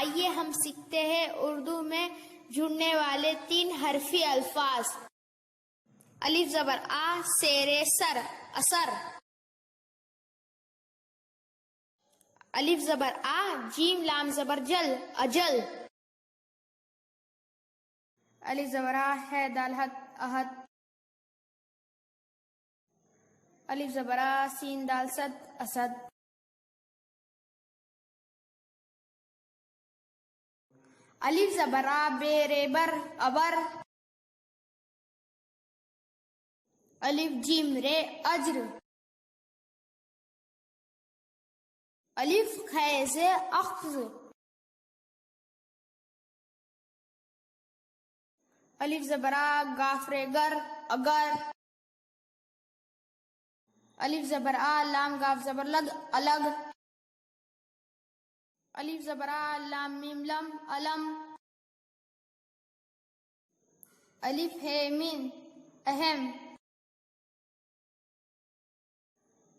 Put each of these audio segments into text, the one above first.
आइए हम सीखते हैं उर्दू में जुड़ने वाले 3 हरफी अल्फाज। अलिफ जबर आ, शेरे सर, असर। अलिफ जबर आ, जीम लाम जबर जल, अजल। अलिफ जबर आ, है दाल हद, अहद। अलिफ जबर आ, सीन दाल सद, असद। अलिफ जबर आ, बेरे बर, अबर। अलिफ जीम रे, अज्र। अलिफ खे से अख्ज। अलिफ जबर आ, गाफ रे गर, अगर। अलिफ जबर आ, लाम गाफ जबर लग, अलग। अलिफ जबर आ, लाम मीम लम, अलम। अलिफ है मीन, अहम।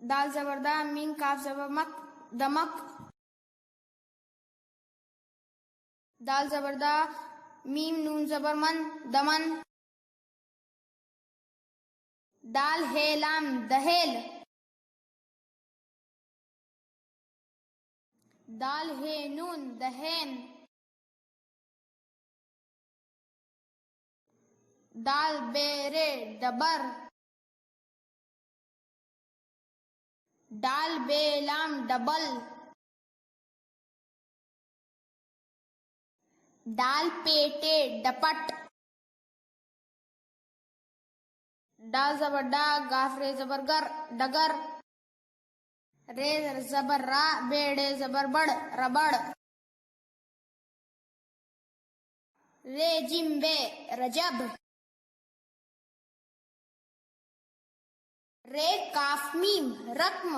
दाल जबर दा, मीन काफ जबर मक, दमक। दाल जबर दा, मीम नून जबर मन, दमन। दाल है लाम, दहेल। दाल है नून, दहेन। दाल बेरे, डबर। दाल बेलाम, डबल। दाल पेटे, डपट। दाल जबर डा, गाफ रे जबर गर, डगर। रे जबर रा, बेड़े जबर बड़, रबड़। रे जिम्बे, रजब। रे काफ मीम, रकम।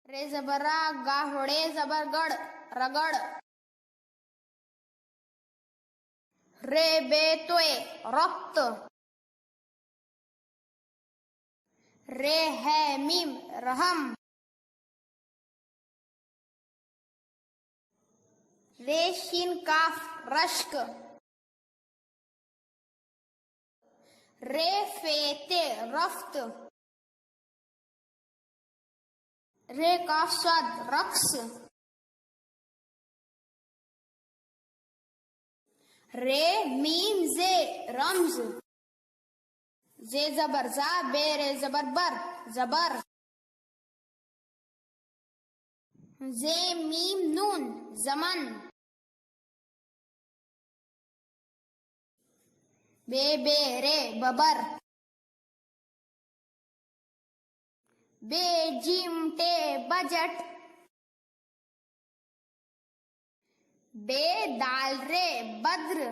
रे जबर रा, गाहोड़े जबर गड़, रगड़। रे बेतोए, रक्त। रे है मीम, रहम। रे शीन काफ, रश्क। रे फेते, रफ्त। रे काफ स्वाद, रक्स। रे मीम जे, रम्ज। जे जबर जा, बेरे जबर बर, जबर। जे मीम नून, जमन। बे बेरे, बबर। बे जिमटे, बजट। बे दाल रे, बद्र।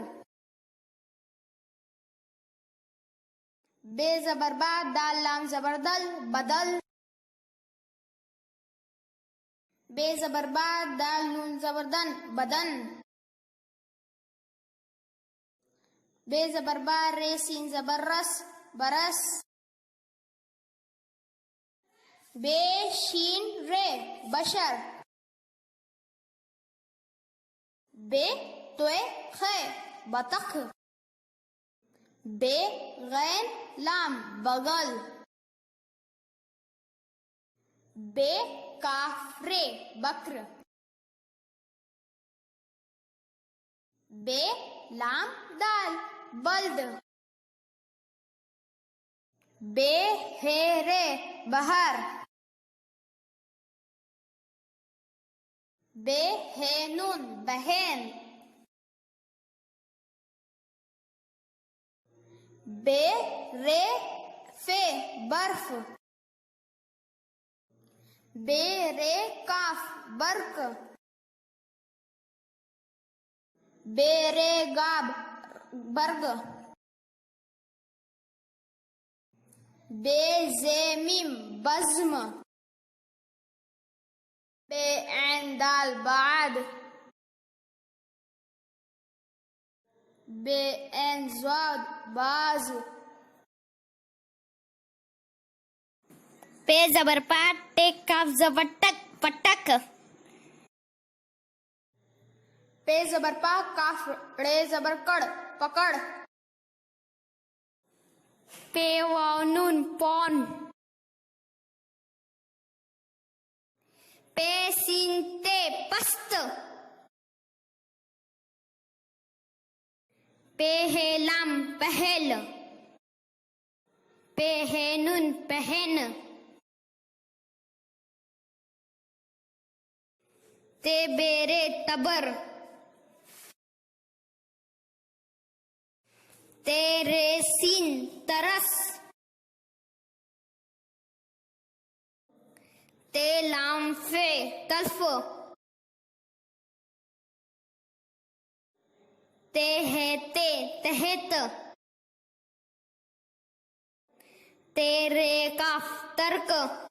बे जबर बा, दाल लाम जबर दल, बदल। बे जबर बा, दाल नून जबर दन, बदन। बे जबर बा, रे सीन जबर रस, बरस। बे शीन रे, बशर। बे तोए खे, बतख। बे गैन लाम, बगल। बे काफ रे, बक्र। बे लाम दाल, बल्द। बे हे रे, बहर। बे हे नून, बहन। बे रे फे, बर्फ। बे रे काफ, बर्क। बे रे गाब, बर्ग। बे जेमिम, बज्म। बे ऐन दाल, बाद। बे ऐन ज़ाद, बाज। पे जबर पाट, टेक काफ जबर टक, पटक। पे जबर पा काफ रे जबर कड़ पकड़। पे वाव नून पौन। पे सीन ते पस्त। पे हे लाम पहल। पे हे नून पहन। ते बेरे तबर। तेरे सीन तरस। ते लाम फे तल्फ। ते है ते तहत। तेरे काफ तर्क।